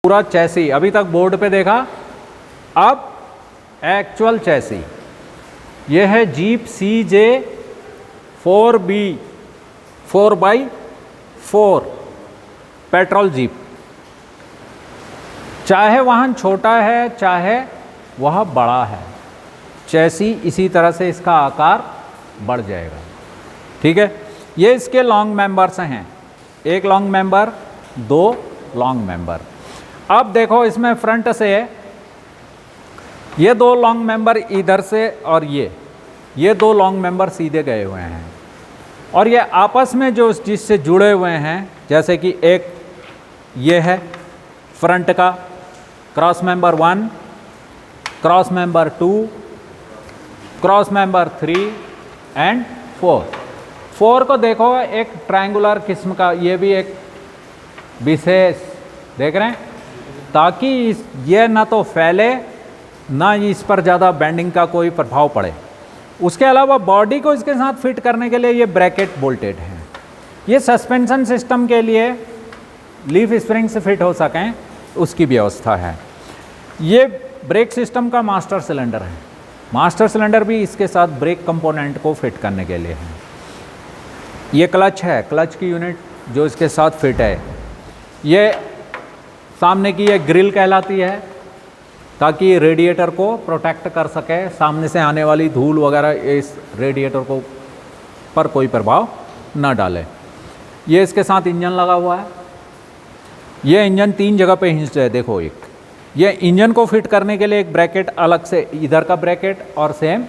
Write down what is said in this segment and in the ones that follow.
पूरा चैसी अभी तक बोर्ड पे देखा, अब एक्चुअल चैसी। ये है jeep CJ 4B 4x4 petrol jeep. चाहे वाहन छोटा है चाहे वह बड़ा है, चैसी इसी तरह से इसका आकार बढ़ जाएगा। ठीक है, ये इसके लॉन्ग मेंबर्स हैं, एक लॉन्ग मेंबर, दो लॉन्ग मेंबर। अब देखो इसमें फ्रंट से ये दो लॉन्ग मेंबर इधर से और ये दो लॉन्ग मेंबर सीधे गए हुए हैं और ये आपस में जो जिससे जुड़े हुए हैं, जैसे कि एक ये है फ्रंट का cross member 1, cross member 2, cross member 3 and 4 को देखो एक ट्रायंगुलर किस्म का, ये भी एक विशेष देख रहे हैं, ताकि ये ना तो फैले ना इस पर ज़्यादा बेंडिंग का कोई प्रभाव पड़े। उसके अलावा बॉडी को इसके साथ फिट करने के लिए ये ब्रैकेट बोल्टेड है। ये सस्पेंशन सिस्टम के लिए लीफ स्प्रिंग से फिट हो सकें उसकी व्यवस्था है। ये ब्रेक सिस्टम का मास्टर सिलेंडर है, मास्टर सिलेंडर भी इसके साथ ब्रेक कंपोनेंट को फिट करने के लिए है। ये क्लच है, क्लच की यूनिट जो इसके साथ फिट है। ये सामने की ये ग्रिल कहलाती है ताकि ये रेडिएटर को प्रोटेक्ट कर सके, सामने से आने वाली धूल वगैरह इस रेडिएटर को पर कोई प्रभाव न डाले। ये इसके साथ इंजन लगा हुआ है। ये इंजन 3 जगह पे हिंज्ड है, देखो एक ये इंजन को फिट करने के लिए एक ब्रैकेट अलग से, इधर का ब्रैकेट और सेम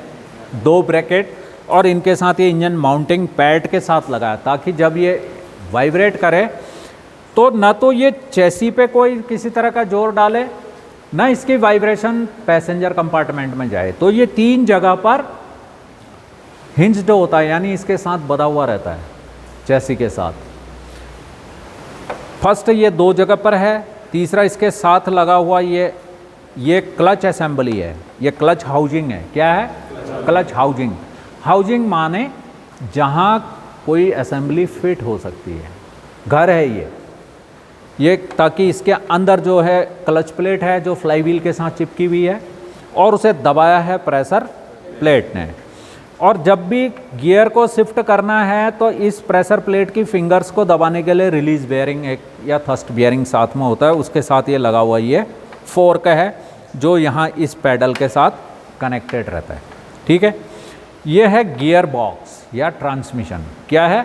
2 ब्रैकेट, और इनके साथ ये इंजन माउंटिंग पैड के साथ लगा है ताकि जब ये वाइब्रेट करे तो ना तो ये चैसी पे कोई किसी तरह का जोर डाले, ना इसकी वाइब्रेशन पैसेंजर कंपार्टमेंट में जाए। तो ये 3 जगह पर हिंज्ड होता है, यानी इसके साथ बधा हुआ रहता है चैसी के साथ। फर्स्ट ये 2 जगह पर है, तीसरा इसके साथ लगा हुआ ये क्लच असेंबली है, ये क्लच हाउसिंग है। क्या है? Clutch housing. हाउसिंग माने जहाँ कोई असेंबली फिट हो सकती है, घर है ये ताकि इसके अंदर जो है क्लच प्लेट है जो फ्लाईव्हील के साथ चिपकी हुई है और उसे दबाया है प्रेशर प्लेट ने, और जब भी गियर को शिफ्ट करना है तो इस प्रेशर प्लेट की फिंगर्स को दबाने के लिए रिलीज बेयरिंग एक या थ्रस्ट बेयरिंग साथ में होता है, उसके साथ ये लगा हुआ ये फोर्क है जो यहाँ इस पैडल के साथ कनेक्टेड रहता है। ठीक है, ये है गियर बॉक्स या ट्रांसमिशन। क्या है?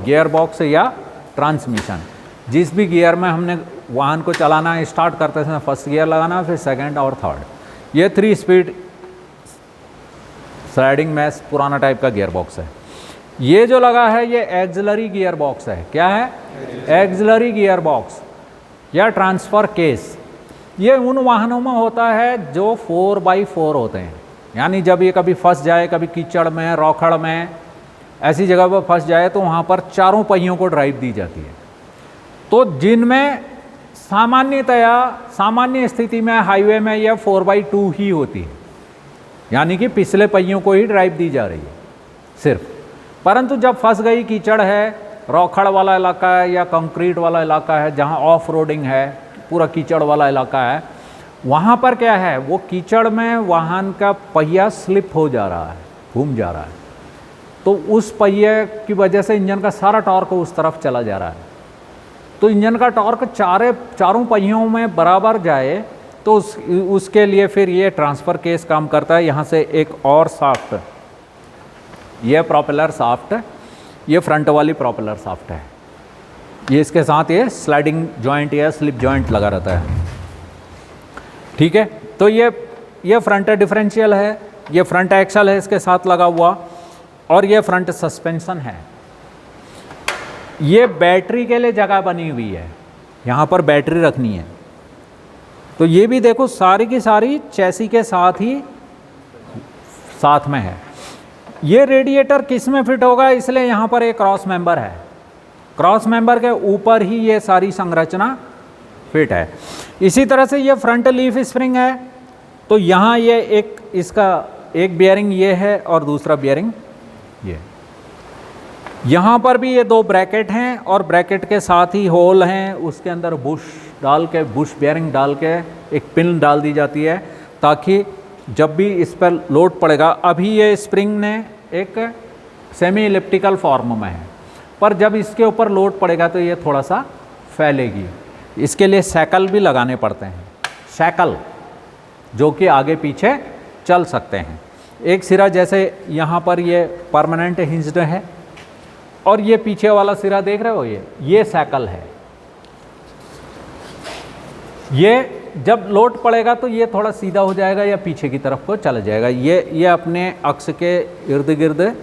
गियर बॉक्स या ट्रांसमिशन। जिस भी गियर में हमने वाहन को चलाना है, स्टार्ट करते समय फर्स्ट गियर लगाना, फिर सेकंड और थर्ड। ये 3 स्पीड स्लाइडिंग मैश पुराना टाइप का गियर बॉक्स है। ये जो लगा है ये एक्सिलरी गियर बॉक्स है। क्या है? एक्सिलरी गियर बॉक्स या ट्रांसफ़र केस। ये उन वाहनों में होता है जो 4x4 होते हैं, यानी जब ये कभी फंस जाए, कभी कीचड़ में, रौखड़ में, ऐसी जगह पर फंस जाए तो वहाँ पर चारों पहियों को ड्राइव दी जाती है। तो जिनमें सामान्यतया सामान्य स्थिति में हाईवे में यह 4x2 ही होती है, यानी कि पिछले पहियों को ही ड्राइव दी जा रही है सिर्फ। परंतु जब फंस गई, कीचड़ है, रौखड़ वाला इलाका है या कंक्रीट वाला इलाका है जहाँ ऑफ रोडिंग है, पूरा कीचड़ वाला इलाका है, वहाँ पर क्या है, वो कीचड़ में वाहन का पहिया स्लिप हो जा रहा है, घूम जा रहा है, तो उस पहिए की वजह से इंजन का सारा टॉर्क उस तरफ चला जा रहा है। तो इंजन का टॉर्क चारों पहियों में बराबर जाए तो उसके लिए फिर ये ट्रांसफ़र केस काम करता है। यहाँ से एक और साफ्ट, ये प्रोपेलर साफ्ट, ये फ्रंट वाली प्रोपेलर साफ्ट है, ये इसके साथ ये स्लाइडिंग जॉइंट या स्लिप जॉइंट लगा रहता है। ठीक है, तो ये फ्रंट डिफरेंशियल है, ये फ्रंट एक्सल है इसके साथ लगा हुआ, और ये फ्रंट सस्पेंशन है। ये बैटरी के लिए जगह बनी हुई है, यहाँ पर बैटरी रखनी है। तो ये भी देखो सारी की सारी चैसी के साथ ही साथ में है। ये रेडिएटर किस में फिट होगा, इसलिए यहाँ पर एक क्रॉस मेंबर है, क्रॉस मेंबर के ऊपर ही ये सारी संरचना फिट है। इसी तरह से ये फ्रंट लीफ स्प्रिंग है, तो यहाँ ये एक इसका एक बेयरिंग ये है और दूसरा बेयरिंग ये। यहाँ पर भी ये 2 ब्रैकेट हैं और ब्रैकेट के साथ ही होल हैं, उसके अंदर बुश डाल के, बुश बेयरिंग डाल के एक पिन डाल दी जाती है, ताकि जब भी इस पर लोड पड़ेगा, अभी ये स्प्रिंग ने एक सेमी इलिप्टिकल फॉर्म में है, पर जब इसके ऊपर लोड पड़ेगा तो ये थोड़ा सा फैलेगी। इसके लिए सैकल भी लगाने पड़ते हैं, सैकल जो कि आगे पीछे चल सकते हैं। एक सिरा जैसे यहाँ पर ये परमानेंट हिंज्ड है, और ये पीछे वाला सिरा देख रहे हो, ये सैकल है। ये जब लोड पड़ेगा तो ये थोड़ा सीधा हो जाएगा या पीछे की तरफ को चला जाएगा। ये अपने अक्ष के इर्द गिर्द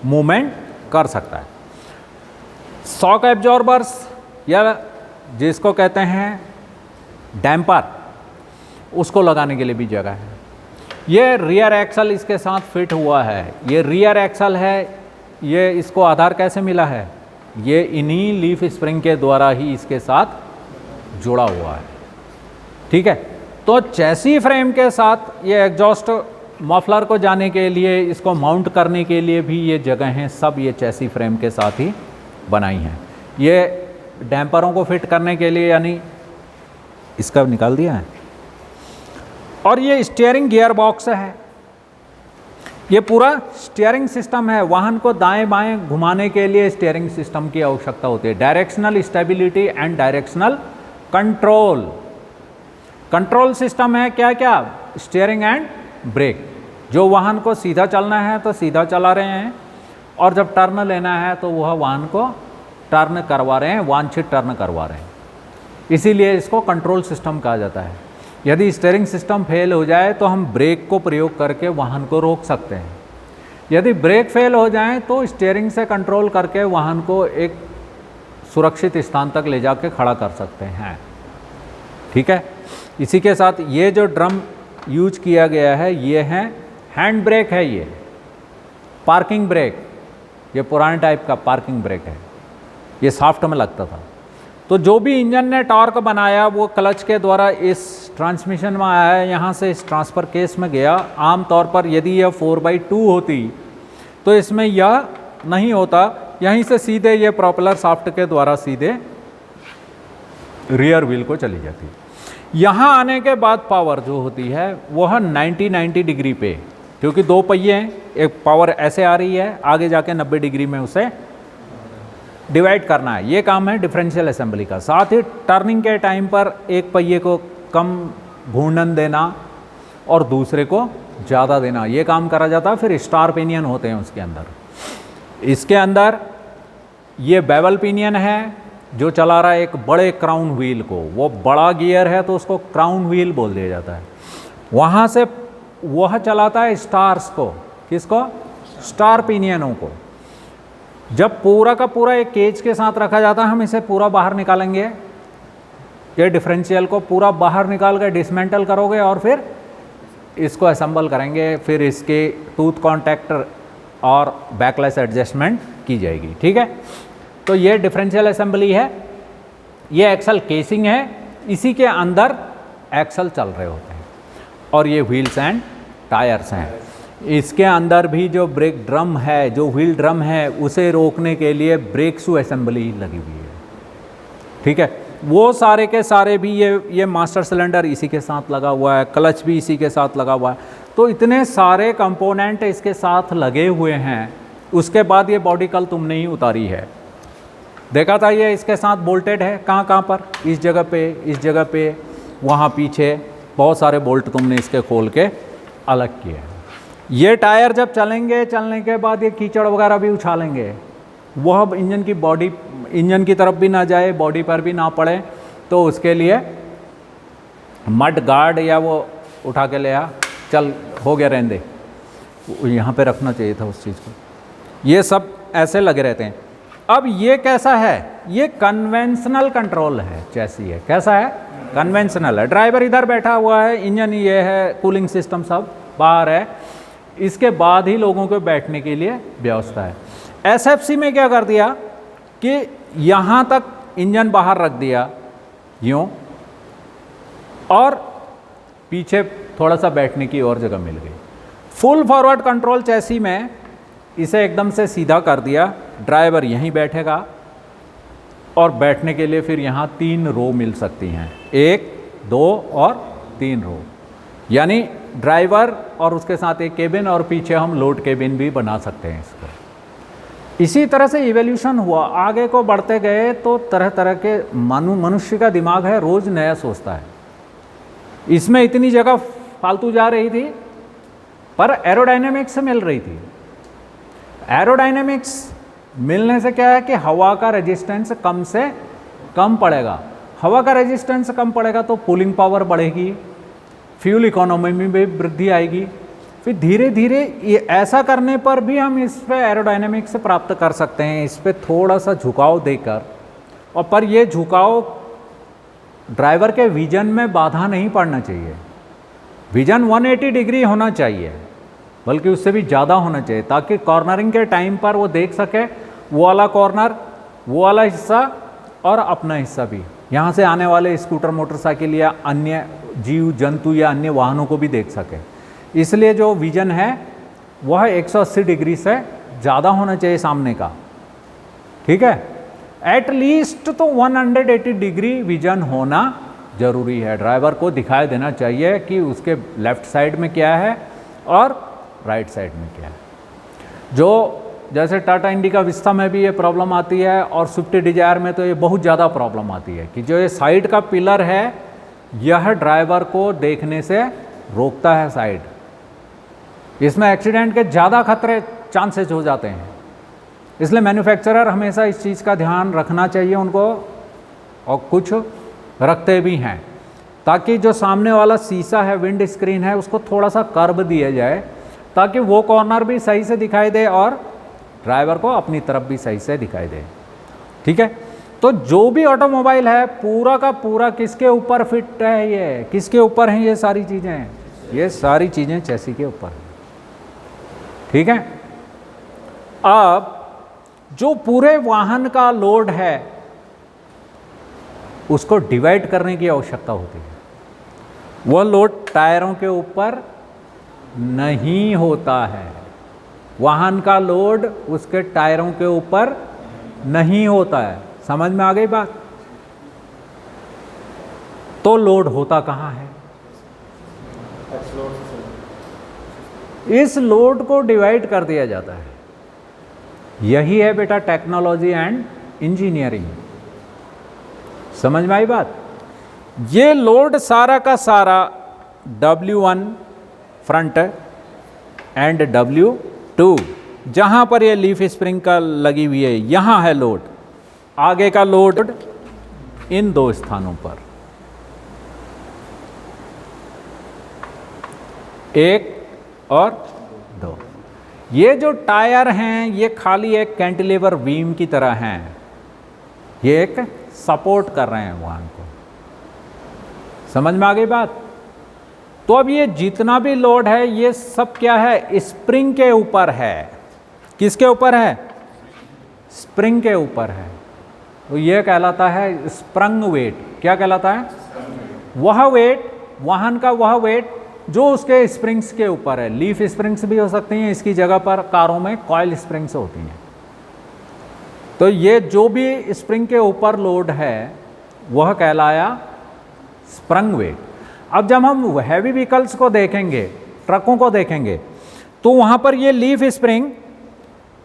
मूवमेंट कर सकता है। शॉक एब्जॉर्बर्स या जिसको कहते हैं डैम्पर, उसको लगाने के लिए भी जगह है। ये रियर एक्सल इसके साथ फिट हुआ है। ये रियर एक्सल है, ये इसको आधार कैसे मिला है? ये इन्हीं लीफ स्प्रिंग के द्वारा ही इसके साथ जुड़ा हुआ है। ठीक है, तो चैसी फ्रेम के साथ ये एग्जॉस्ट मफलर को जाने के लिए, इसको माउंट करने के लिए भी ये जगहें सब ये चैसी फ्रेम के साथ ही बनाई हैं। ये डैम्परों को फिट करने के लिए, यानी इसका निकाल दिया है। और ये स्टीयरिंग गियर बॉक्स है, ये पूरा स्टीयरिंग सिस्टम है। वाहन को दाएं बाएं घुमाने के लिए स्टीयरिंग सिस्टम की आवश्यकता होती है। Directional stability and directional control. Control system है क्या क्या? Steering and brake. जो वाहन को सीधा चलना है तो सीधा चला रहे हैं, और जब टर्न लेना है तो वह वाहन को टर्न करवा रहे हैं, वांछित टर्न करवा रहे हैं। इसीलिए इसको कंट्रोल सिस्टम कहा जाता है। यदि स्टीयरिंग सिस्टम फेल हो जाए तो हम ब्रेक को प्रयोग करके वाहन को रोक सकते हैं। यदि ब्रेक फेल हो जाए तो स्टीयरिंग से कंट्रोल करके वाहन को एक सुरक्षित स्थान तक ले जाके खड़ा कर सकते हैं। ठीक है, इसी के साथ ये जो ड्रम यूज किया गया है, ये है हैंड ब्रेक है, ये पार्किंग ब्रेक, ये पुराने टाइप का पार्किंग ब्रेक है, ये सॉफ्ट में लगता था। तो जो भी इंजन ने टॉर्क बनाया वो क्लच के द्वारा इस ट्रांसमिशन में आया है, यहाँ से इस ट्रांसफ़र केस में गया। आमतौर पर यदि यह 4x2 होती तो इसमें यह नहीं होता, यहीं से सीधे ये प्रोपेलर शाफ्ट के द्वारा सीधे रियर व्हील को चली जाती। यहाँ आने के बाद पावर जो होती है वह 90 डिग्री पे, क्योंकि दो पहिए हैं, एक पावर ऐसे आ रही है, आगे जाके 90 डिग्री में उसे डिवाइड करना है। ये काम है डिफरेंशियल असेंबली का। साथ ही टर्निंग के टाइम पर एक पहिए को कम घूर्णन देना और दूसरे को ज़्यादा देना, ये काम करा जाता है। फिर स्टार पिनियन होते हैं उसके अंदर। इसके अंदर ये बेवल पिनियन है जो चला रहा है एक बड़े क्राउन व्हील को। वो बड़ा गियर है तो उसको क्राउन व्हील बोल दिया जाता है। वहाँ से वह चलाता है स्टार्स को। किसको? स्टार पिनियनों को। जब पूरा का पूरा एक केज के साथ रखा जाता है, हम इसे पूरा बाहर निकालेंगे, ये डिफरेंशियल को पूरा बाहर निकाल कर डिसमेंटल करोगे और फिर इसको असेंबल करेंगे। फिर इसके टूथ कॉन्टैक्टर और बैकलेस एडजस्टमेंट की जाएगी। ठीक है, तो ये डिफरेंशियल असेंबली है। ये एक्सल केसिंग है, इसी के अंदर एक्सल चल रहे होते हैं, और ये व्हील्स एंड टायर्स हैं। इसके अंदर भी जो ब्रेक ड्रम है, जो व्हील ड्रम है, उसे रोकने के लिए ब्रेक शू असेंबली लगी हुई है। ठीक है, वो सारे के सारे भी ये मास्टर सिलेंडर इसी के साथ लगा हुआ है, क्लच भी इसी के साथ लगा हुआ है। तो इतने सारे कंपोनेंट इसके साथ लगे हुए हैं। उसके बाद ये बॉडी कल तुमने ही उतारी है, देखा था, ये इसके साथ बोल्टेड है। कहाँ कहाँ पर? इस जगह पे, इस जगह पे, वहाँ पीछे बहुत सारे बोल्ट तुमने इसके खोल के अलग किए हैं। ये टायर जब चलेंगे, चलने के बाद ये कीचड़ वगैरह भी उछालेंगे, वह इंजन की बॉडी, इंजन की तरफ भी ना जाए, बॉडी पर भी ना पड़े, तो उसके लिए मड गार्ड या वो उठा के ले आ, चल हो गया रहने दे, यहाँ पे रखना चाहिए था उस चीज़ को। ये सब ऐसे लगे रहते हैं। अब ये कैसा है? ये कन्वेंशनल कंट्रोल है, चैसी है। कैसा है? कन्वेंशनल है। ड्राइवर इधर बैठा हुआ है, इंजन ये है, कूलिंग सिस्टम सब बाहर है। इसके बाद ही लोगों को बैठने के लिए व्यवस्था है। एसएफसी में क्या कर दिया कि यहाँ तक इंजन बाहर रख दिया यूँ, और पीछे थोड़ा सा बैठने की और जगह मिल गई। फुल फॉरवर्ड कंट्रोल चैसी में इसे एकदम से सीधा कर दिया, ड्राइवर यहीं बैठेगा, और बैठने के लिए फिर यहाँ 3 रो मिल सकती हैं, 1, 2 और 3 रो, यानी ड्राइवर और उसके साथ एक केबिन और पीछे हम लोड केबिन भी बना सकते हैं इसको। इसी तरह से इवोल्यूशन हुआ, आगे को बढ़ते गए तो तरह तरह के मनुष्य का दिमाग है, रोज़ नया सोचता है। इसमें इतनी जगह फालतू जा रही थी पर एरोडायनेमिक्स से मिल रही थी। एरोडायनेमिक्स मिलने से क्या है कि हवा का रेजिस्टेंस कम से कम पड़ेगा, हवा का रेजिस्टेंस कम पड़ेगा तो कूलिंग पावर बढ़ेगी, फ्यूल इकोनॉमी में भी वृद्धि आएगी। फिर धीरे धीरे ये ऐसा करने पर भी हम इस पे एरोडायनेमिक्स से प्राप्त कर सकते हैं, इस पे थोड़ा सा झुकाव देकर। और पर ये झुकाव ड्राइवर के विजन में बाधा नहीं पड़ना चाहिए। विजन 180 डिग्री होना चाहिए, बल्कि उससे भी ज़्यादा होना चाहिए, ताकि कॉर्नरिंग के टाइम पर वो देख सके वो वाला कॉर्नर, वो वाला हिस्सा और अपना हिस्सा भी। यहाँ से आने वाले स्कूटर, मोटरसाइकिल या अन्य जीव जंतु या अन्य वाहनों को भी देख सके। इसलिए जो विजन है वह 180 डिग्री से ज़्यादा होना चाहिए सामने का, ठीक है। एटलीस्ट तो 180 डिग्री विजन होना ज़रूरी है। ड्राइवर को दिखाई देना चाहिए कि उसके लेफ़्ट साइड में क्या है और राइट साइड में क्या है। जो जैसे टाटा इंडिका विस्ता में भी ये प्रॉब्लम आती है और स्विफ्ट डिजायर में तो ये बहुत ज़्यादा प्रॉब्लम आती है कि जो ये साइड का पिलर है यह ड्राइवर को देखने से रोकता है साइड। इसमें एक्सीडेंट के ज़्यादा खतरे चांसेस हो जाते हैं। इसलिए मैन्युफैक्चरर हमेशा इस चीज़ का ध्यान रखना चाहिए उनको, और कुछ रखते भी हैं, ताकि जो सामने वाला शीशा है, विंड स्क्रीन है, उसको थोड़ा सा कर्व दिया जाए ताकि वो कॉर्नर भी सही से दिखाई दे और ड्राइवर को अपनी तरफ भी सही से दिखाई दे, ठीक है। तो जो भी ऑटोमोबाइल है पूरा का पूरा किसके ऊपर फिट है, ये किसके ऊपर हैं ये सारी चीज़ें, ये सारी चीज़ें चैसी के ऊपर हैं, ठीक है। अब जो पूरे वाहन का लोड है उसको डिवाइड करने की आवश्यकता होती है। वह लोड टायरों के ऊपर नहीं होता है, वाहन का लोड उसके टायरों के ऊपर नहीं होता है। समझ में आ गई बात? तो लोड होता कहाँ है? इस लोड को डिवाइड कर दिया जाता है। यही है बेटा टेक्नोलॉजी एंड इंजीनियरिंग। समझ में आई बात? ये लोड सारा का सारा W1 फ्रंट एंड W2, जहां पर ये लीफ स्प्रिंग का लगी हुई है, यहां है लोड। आगे का लोड इन 2 स्थानों पर, 1 और 2। ये जो टायर हैं ये खाली एक कैंटिलीवर बीम की तरह हैं, ये एक सपोर्ट कर रहे हैं वाहन को। समझ में आ गई बात? तो अब ये जितना भी लोड है ये सब क्या है? स्प्रिंग के ऊपर है। किसके ऊपर है? स्प्रिंग के ऊपर है। तो ये कहलाता है स्प्रंग वेट। क्या कहलाता है? वह वेट, वाहन का वह वेट जो उसके स्प्रिंग्स के ऊपर है। लीफ स्प्रिंग्स भी हो सकती हैं, इसकी जगह पर कारों में कॉइल स्प्रिंग्स होती हैं। तो ये जो भी स्प्रिंग के ऊपर लोड है वह कहलाया स्प्रंग वेट। अब जब हम हैवी व्हीकल्स को देखेंगे, ट्रकों को देखेंगे, तो वहाँ पर ये लीफ स्प्रिंग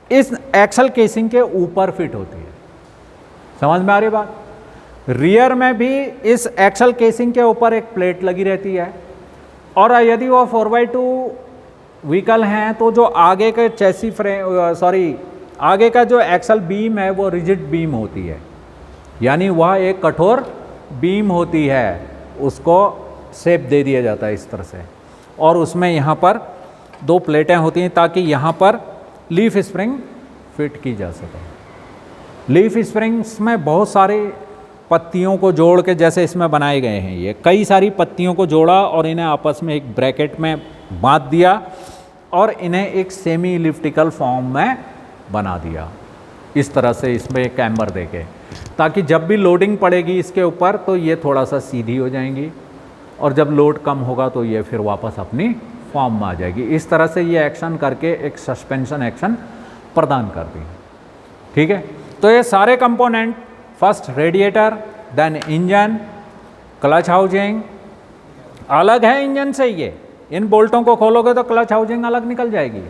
इस एक्सल केसिंग के ऊपर फिट होती है। समझ में आ रही बात? रियर में भी इस एक्सल केसिंग के ऊपर एक प्लेट लगी रहती है, और यदि वो 4x2 व्हीकल हैं तो जो आगे के चैसी फ्रेम आगे का जो एक्सल बीम है वो रिजिड बीम होती है, यानी वह एक कठोर बीम होती है, उसको शेप दे दिया जाता है इस तरह से। और उसमें यहाँ पर 2 प्लेटें होती हैं ताकि यहाँ पर लीफ स्प्रिंग फिट की जा सके। लीफ स्प्रिंग्स में बहुत सारी पत्तियों को जोड़ के जैसे इसमें बनाए गए हैं, ये कई सारी पत्तियों को जोड़ा और इन्हें आपस में एक ब्रैकेट में बांध दिया और इन्हें एक सेमी इलिप्टिकल फॉर्म में बना दिया। इस तरह से इसमें एक कैम्बर देके, ताकि जब भी लोडिंग पड़ेगी इसके ऊपर तो ये थोड़ा सा सीधी हो जाएंगी, और जब लोड कम होगा तो ये फिर वापस अपनी फॉर्म में आ जाएगी। इस तरह से ये एक्शन करके एक सस्पेंशन एक्शन प्रदान करती है, ठीक है। तो ये सारे component first radiator, then engine, clutch housing. अलग है इंजन से ये, इन बोल्टों को खोलोगे तो क्लच हाउसिंग अलग निकल जाएगी।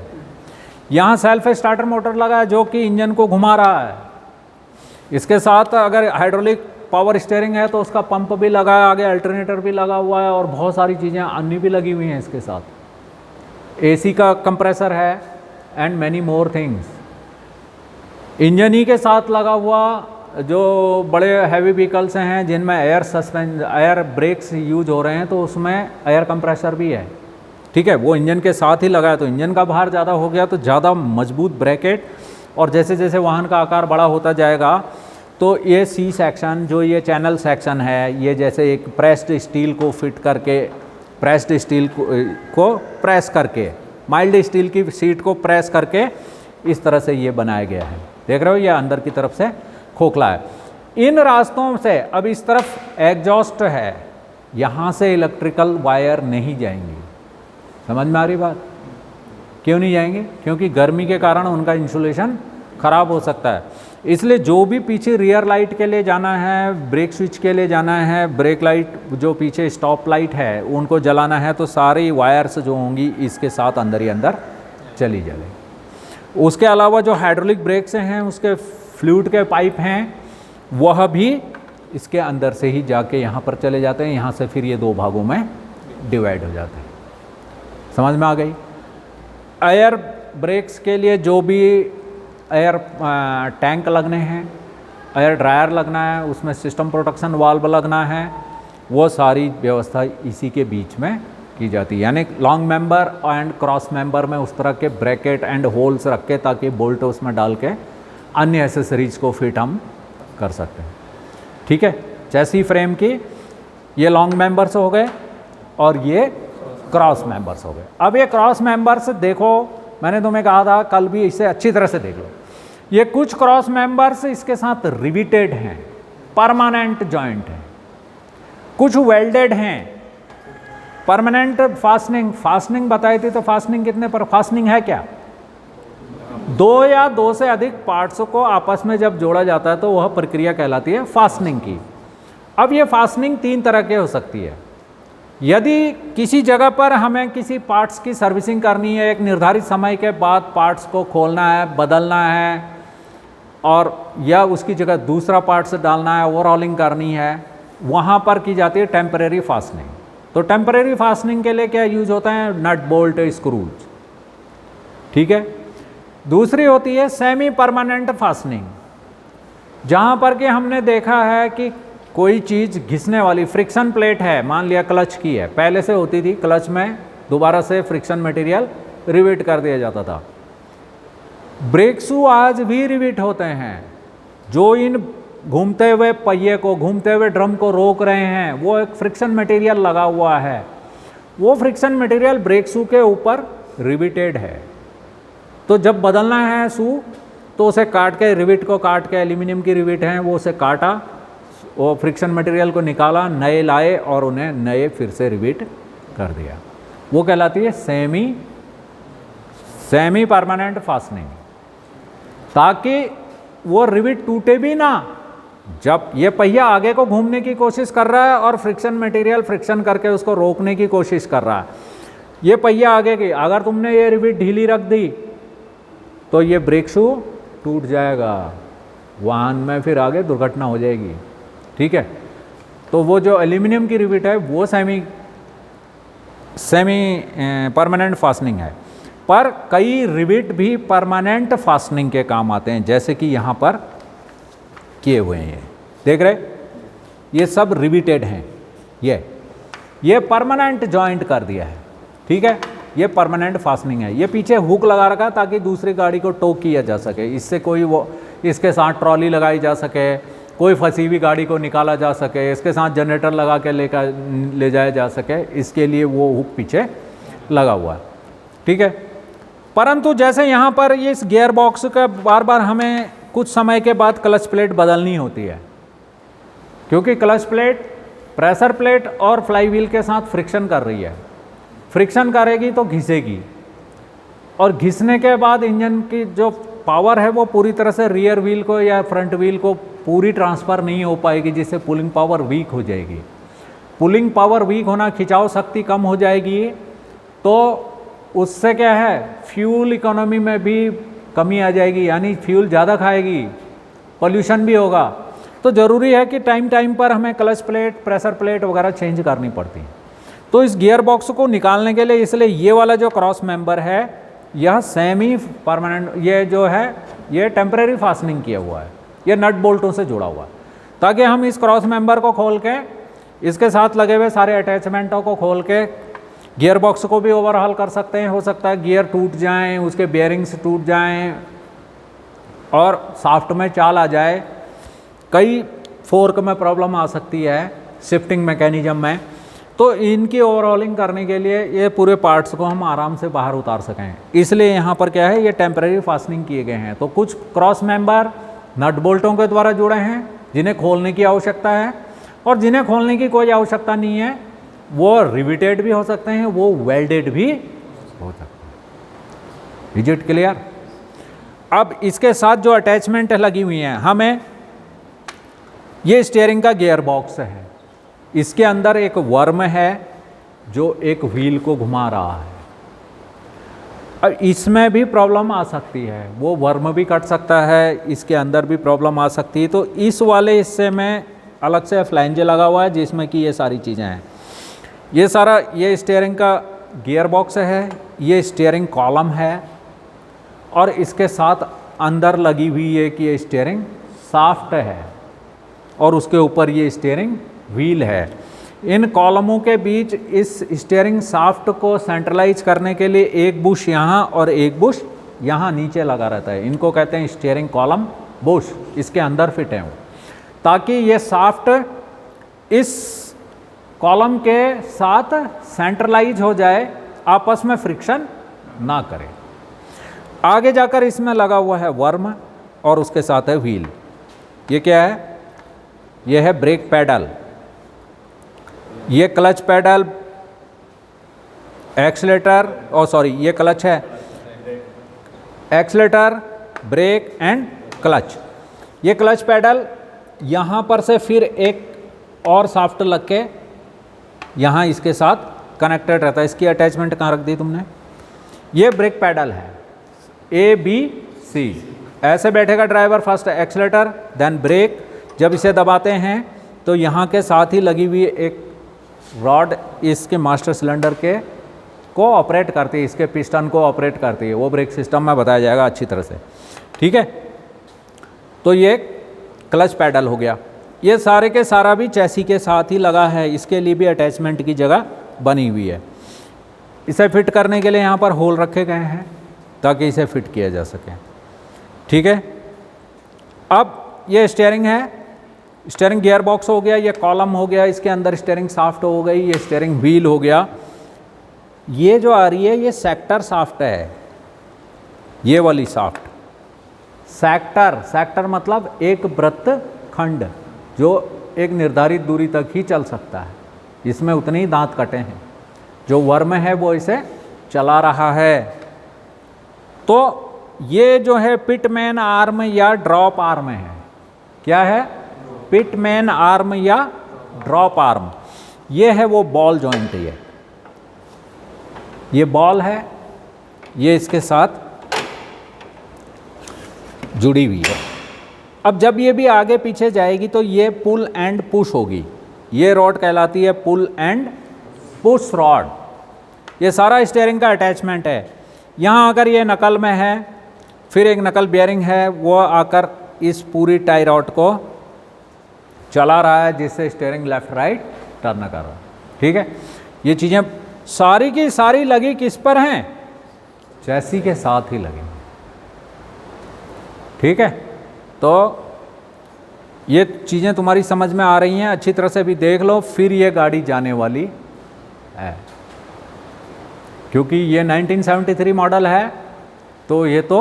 यहाँ सेल्फ स्टार्टर मोटर लगा है जो कि इंजन को घुमा रहा है। इसके साथ अगर हाइड्रोलिक पावर स्टीयरिंग है तो उसका पंप भी लगा है, आगे अल्टरनेटर भी लगा हुआ है और बहुत सारी चीज़ें अन्य भी लगी हुई हैं इसके साथ। एसी का कंप्रेसर है and many more things. Engine ही के साथ लगा हुआ जो बड़े हैवी व्हीकल्स हैं जिनमें एयर ब्रेक्स यूज हो रहे हैं तो उसमें एयर कंप्रेसर भी है, ठीक है, वो इंजन के साथ ही लगा है। तो इंजन का भार ज़्यादा हो गया तो ज़्यादा मजबूत ब्रैकेट, और जैसे जैसे वाहन का आकार बड़ा होता जाएगा तो ये सी सेक्शन जो ये चैनल सेक्शन है, ये जैसे एक प्रेस्ड स्टील को फिट करके, प्रेस्ड स्टील को प्रेस करके, माइल्ड स्टील की सीट को प्रेस करके इस तरह से ये बनाया गया है। देख रहे हो, ये अंदर की तरफ से खोखला है। इन रास्तों से अब इस तरफ एग्जॉस्ट है, यहाँ से इलेक्ट्रिकल वायर नहीं जाएंगी। समझ में आ रही बात? क्यों नहीं जाएंगे? क्योंकि गर्मी के कारण उनका इंसुलेशन ख़राब हो सकता है। इसलिए जो भी पीछे रियर लाइट के लिए जाना है, ब्रेक स्विच के लिए जाना है, ब्रेक लाइट जो पीछे स्टॉप लाइट है उनको जलाना है, तो सारी वायर्स जो होंगी इसके साथ अंदर ही अंदर चली जाएगी। उसके अलावा जो हाइड्रोलिक ब्रेक्स हैं उसके फ्लूइड के पाइप हैं वह भी इसके अंदर से ही जाके यहाँ पर चले जाते हैं। यहाँ से फिर ये दो भागों में डिवाइड हो जाते हैं। समझ में आ गई? एयर ब्रेक्स के लिए जो भी एयर टैंक लगने हैं, एयर ड्रायर लगना है, उसमें सिस्टम प्रोटेक्शन वाल्व लगना है, वो सारी व्यवस्था इसी के बीच में की जाती है। यानी long member and cross member में उस तरह के ब्रैकेट एंड होल्स रख के ताकि बोल्ट उसमें डाल के अन्य एसेसरीज को फिट हम कर सकते हैं। ठीक है, चैसी फ्रेम की ये लॉन्ग मेंबर्स हो गए और ये क्रॉस मेंबर्स हो गए। अब ये क्रॉस मेंबर्स देखो, मैंने तुम्हें कहा था कल भी, इसे अच्छी तरह से देख लो। ये कुछ क्रॉस मेंबर्स इसके साथ रिविटेड हैं, परमानेंट जॉइंट हैं, कुछ वेल्डेड हैं, परमानेंट फास्टनिंग बताई थी। तो फास्टनिंग कितने पर फास्टनिंग है क्या? दो या दो से अधिक पार्ट्स को आपस में जब जोड़ा जाता है तो वह प्रक्रिया कहलाती है फास्टनिंग की। अब ये फास्टनिंग तीन तरह के हो सकती है। यदि किसी जगह पर हमें किसी पार्ट्स की सर्विसिंग करनी है, एक निर्धारित समय के बाद पार्ट्स को खोलना है, बदलना है, और या उसकी जगह दूसरा पार्ट्स डालना है, ओवरऑलिंग करनी है, वहाँ पर की जाती है टेम्परेरी फास्टनिंग। तो टेम्परेरी फास्टनिंग के लिए क्या यूज होता है? Nut bolt screws. ठीक है। दूसरी होती है सेमी परमानेंट फास्टनिंग, जहाँ पर कि हमने देखा है कि कोई चीज़ घिसने वाली, फ्रिक्शन प्लेट है, मान लिया क्लच की है, पहले से होती थी, क्लच में दोबारा से फ्रिक्शन मटेरियल रिवेट कर दिया जाता था। ब्रेक शू आज भी रिवेट होते हैं। जो इन घूमते हुए पहिए को, घूमते हुए ड्रम को रोक रहे हैं, वो एक फ्रिक्शन मटेरियल लगा हुआ है। वो फ्रिक्शन मटेरियल ब्रेक शू के ऊपर रिवेटेड है। तो जब बदलना है शू तो उसे काट के, रिवेट को काट के, एल्यूमिनियम की रिवेट हैं वो उसे काटा, वो फ्रिक्शन मटेरियल को निकाला, नए लाए और उन्हें नए फिर से रिवेट कर दिया। वो कहलाती है सेमी परमानेंट फास्टनिंग, ताकि वो रिवेट टूटे भी ना। जब ये पहिया आगे को घूमने की कोशिश कर रहा है और फ्रिक्शन मटेरियल फ्रिक्शन करके उसको रोकने की कोशिश कर रहा है, ये पहिया आगे की, अगर तुमने ये रिवेट ढीली रख दी तो ये ब्रेक शू टूट जाएगा, वाहन में फिर आगे दुर्घटना हो जाएगी। ठीक है। तो वो जो एल्यूमिनियम की रिवेट है वो सेमी परमानेंट फास्टनिंग है। पर कई रिवेट भी परमानेंट फास्टनिंग के काम आते हैं, जैसे कि यहाँ पर किए हुए हैं, देख रहे, ये सब रिवेटेड हैं। ये परमानेंट जॉइंट कर दिया है। ठीक है, ये परमानेंट फास्टनिंग है। ये पीछे हुक लगा रखा ताकि दूसरी गाड़ी को टो किया जा सके, इससे कोई वो इसके साथ ट्रॉली लगाई जा सके, कोई फंसी हुई गाड़ी को निकाला जा सके, इसके साथ जनरेटर लगा के ले जाया जा सके, इसके लिए वो हुक पीछे लगा हुआ है। ठीक है। परंतु जैसे यहाँ पर ये इस गियर बॉक्स का बार बार हमें कुछ समय के बाद क्लच प्लेट बदलनी होती है, क्योंकि क्लच प्लेट प्रेशर प्लेट और फ्लाई व्हील के साथ फ्रिक्शन कर रही है। फ्रिक्शन करेगी तो घिसेगी, और घिसने के बाद इंजन की जो पावर है वो पूरी तरह से रियर व्हील को या फ्रंट व्हील को पूरी ट्रांसफ़र नहीं हो पाएगी, जिससे पुलिंग पावर वीक हो जाएगी। पुलिंग पावर वीक होना, खिंचाव शक्ति कम हो जाएगी, तो उससे क्या है, फ्यूल इकोनॉमी में भी कमी आ जाएगी, यानी फ्यूल ज़्यादा खाएगी, पोल्यूशन भी होगा। तो ज़रूरी है कि टाइम टाइम पर हमें क्लच प्लेट, प्रेशर प्लेट वगैरह चेंज करनी पड़ती है। तो इस गियर बॉक्स को निकालने के लिए इसलिए ये वाला जो क्रॉस मेंबर है यह सेमी परमानेंट, ये जो है ये टेम्परेरी फास्टनिंग किया हुआ है, ये नट बोल्टों से जुड़ा हुआ है, ताकि हम इस क्रॉस मेंबर को खोल के इसके साथ लगे हुए सारे अटैचमेंटों को खोल के गियर बॉक्स को भी ओवरहॉल कर सकते हैं। हो सकता है गियर टूट जाएं, उसके बेयरिंग्स टूट जाएं और शाफ्ट में चाल आ जाए, कई फोर्क में प्रॉब्लम आ सकती है, शिफ्टिंग मैकेनिज्म में। तो इनकी ओवरऑलिंग करने के लिए ये पूरे पार्ट्स को हम आराम से बाहर उतार सकें, इसलिए यहाँ पर क्या है, ये टेम्परेरी फास्टनिंग किए गए हैं। तो कुछ क्रॉस मेंबर नट बोल्टों के द्वारा जुड़े हैं जिन्हें खोलने की आवश्यकता है, और जिन्हें खोलने की कोई आवश्यकता नहीं है वो रिविटेड भी हो सकते हैं, वो वेल्डेड भी हो सकते हैं। Is it clear? अब इसके साथ जो अटैचमेंट लगी हुई हैं, हमें ये स्टीयरिंग का गियर बॉक्स है, इसके अंदर एक वर्म है जो एक व्हील को घुमा रहा है। अब इसमें भी प्रॉब्लम आ सकती है, वो वर्म भी कट सकता है, इसके अंदर भी प्रॉब्लम आ सकती है। तो इस वाले हिस्से में अलग से फ्लैंज लगा हुआ है जिसमें कि ये सारी चीज़ें हैं। ये सारा ये स्टीयरिंग का गियर बॉक्स है, ये स्टीयरिंग कॉलम है, और इसके साथ अंदर लगी हुई है कि ये स्टीयरिंग शाफ्ट है, और उसके ऊपर ये स्टीयरिंग व्हील है। इन कॉलमों के बीच इस स्टीयरिंग शाफ्ट को सेंट्रलाइज करने के लिए एक बुश यहाँ और एक बुश यहाँ नीचे लगा रहता है, इनको कहते हैं स्टीयरिंग कॉलम बुश, इसके अंदर फिट है वो, ताकि ये शाफ्ट इस कॉलम के साथ सेंट्रलाइज हो जाए, आपस में फ्रिक्शन ना करे। आगे जाकर इसमें लगा हुआ है वर्म और उसके साथ है व्हील। ये क्या है? ये है ब्रेक पैडल, ये क्लच पैडल, एक्सीलेटर, ये क्लच है, एक्सीलेटर, ब्रेक एंड क्लच। ये क्लच पैडल यहाँ पर से फिर एक और शाफ्ट लग के यहाँ इसके साथ कनेक्टेड रहता है। इसकी अटैचमेंट कहाँ रख दी तुमने? ये ब्रेक पैडल है, ABC, ऐसे बैठेगा driver, first accelerator then brake. जब इसे दबाते हैं तो यहाँ के साथ ही लगी हुई एक रॉड इसके मास्टर सिलेंडर के को ऑपरेट करती है, इसके पिस्टन को ऑपरेट करती है, वो ब्रेक सिस्टम में बताया जाएगा अच्छी तरह से, ठीक है। तो ये क्लच पैडल हो गया। ये सारे के सारा भी चैसी के साथ ही लगा है, इसके लिए भी अटैचमेंट की जगह बनी हुई है। इसे फिट करने के लिए यहाँ पर होल रखे गए हैं ताकि इसे फिट किया जा सके, ठीक है। अब ये स्टीयरिंग है, स्टीयरिंग गियर बॉक्स हो गया, ये कॉलम हो गया, इसके अंदर स्टीयरिंग शाफ्ट हो गई, ये स्टीयरिंग व्हील हो गया। ये जो आ रही है ये सेक्टर शाफ्ट है, ये वाली शाफ्ट सेक्टर मतलब एक वृत्त खंड जो एक निर्धारित दूरी तक ही चल सकता है, इसमें उतने ही दांत कटे हैं। जो वर्म है वो इसे चला रहा है। तो ये जो है पिटमैन आर्म या ड्रॉप आर्म है। क्या है? पिटमैन आर्म या ड्रॉप आर्म। ये है वो बॉल जॉइंट, ये बॉल है, ये इसके साथ जुड़ी हुई है। अब जब ये भी आगे पीछे जाएगी तो ये पुल एंड पुश होगी, ये रॉड कहलाती है पुल एंड पुश रॉड। ये सारा स्टीयरिंग का अटैचमेंट है। यहाँ अगर ये नकल में है, फिर एक नकल बेयरिंग है, वो आकर इस पूरी टाई रॉड को चला रहा है, जिससे स्टीयरिंग लेफ्ट राइट टर्न कर रहा है, ठीक है। ये चीज़ें सारी की सारी लगी किस पर हैं? चैसी के साथ ही लगी, ठीक है। तो ये चीज़ें तुम्हारी समझ में आ रही हैं, अच्छी तरह से भी देख लो, फिर ये गाड़ी जाने वाली है। क्योंकि ये 1973 मॉडल है, तो ये तो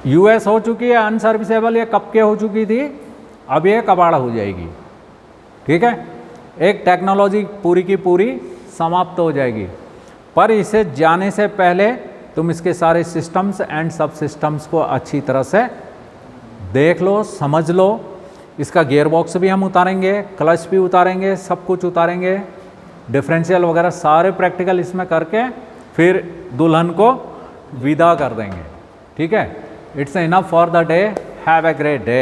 US हो चुकी है अनसर्विसेबल, ये कब के हो चुकी थी, अब ये कबाड़ हो जाएगी, ठीक है। एक टेक्नोलॉजी पूरी की पूरी समाप्त हो जाएगी। पर इसे जाने से पहले तुम इसके सारे सिस्टम्स एंड सब सिस्टम्स को अच्छी तरह से देख लो, समझ लो। इसका गियर बॉक्स भी हम उतारेंगे, क्लच भी उतारेंगे, सब कुछ उतारेंगे, डिफरेंशियल वगैरह सारे प्रैक्टिकल इसमें करके फिर दुल्हन को विदा कर देंगे। ठीक है, it's enough for the day. Have a great day.